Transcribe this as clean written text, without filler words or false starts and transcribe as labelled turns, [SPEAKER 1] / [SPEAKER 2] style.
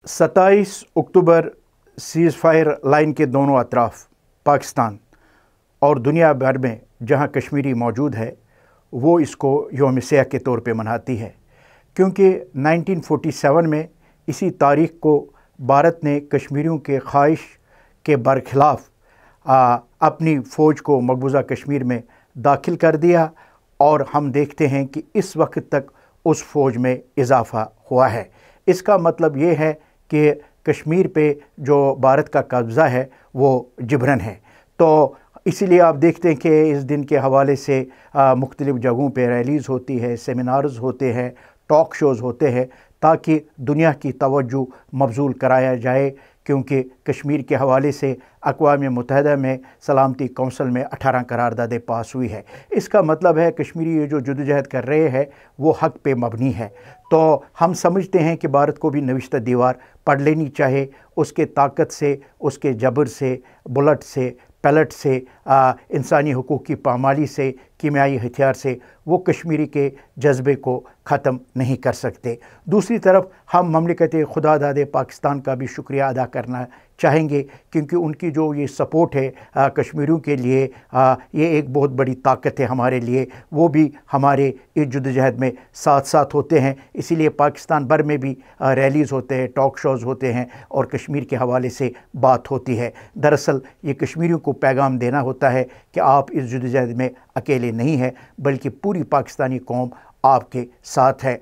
[SPEAKER 1] 27 अक्टूबर seize fire line के दोनों अतराफ़ पाकिस्तान और दुनिया भर में जहां कश्मीरी मौजूद है वो इसको यौम सियाह के तौर पे मनाती है, क्योंकि 1947 में इसी तारीख़ को भारत ने कश्मीरियों के ख्वाहिश के बरखिलाफ़ अपनी फ़ौज को मकबूजा कश्मीर में दाखिल कर दिया और हम देखते हैं कि इस वक्त तक उस फ़ौज में इजाफ़ा हुआ है। इसका मतलब ये है कि कश्मीर पे जो भारत का कब्ज़ा है वो जबरन है। तो इसीलिए आप देखते हैं कि इस दिन के हवाले से मुख्तलिफ़ जगहों पे रैलीज़ होती है, सेमिनार्स होते हैं, टॉक शोज़ होते हैं, ताकि दुनिया की तवज्जो मबज़ूल कराया जाए, क्योंकि कश्मीर के हवाले से अक़वाम मुत्तहिदा में सलामती कौंसिल में 18 करारदादें पास हुई है। इसका मतलब है कश्मीरी ये जो जदोजहद कर रहे हैं वो हक़ पे मबनी है। तो हम समझते हैं कि भारत को भी नविश्ता दीवार पढ़ लेनी चाहिए। उसके ताकत से, उसके जबर से, बुलेट से, पैलेट से, इंसानी हुकूक़ की पामाली से, कीमियाई हथियार से वो कश्मीरी के जज्बे को ख़त्म नहीं कर सकते। दूसरी तरफ हम ममलिकत खुदादाद पाकिस्तान का भी शुक्रिया अदा करना चाहेंगे, क्योंकि उनकी जो ये सपोर्ट है कश्मीरियों के लिए, ये एक बहुत बड़ी ताकत है हमारे लिए। वो भी हमारे इस जदोजहद में साथ साथ होते हैं। इसीलिए पाकिस्तान भर में भी रैलीज़ होते हैं, टॉक शोज़ होते हैं और कश्मीर के हवाले से बात होती है। दरअसल ये कश्मीरियों को पैगाम देना होता है कि आप इस जदोजहद में अकेले नहीं हैं, बल्कि पूरी पाकिस्तानी कौम आपके साथ है।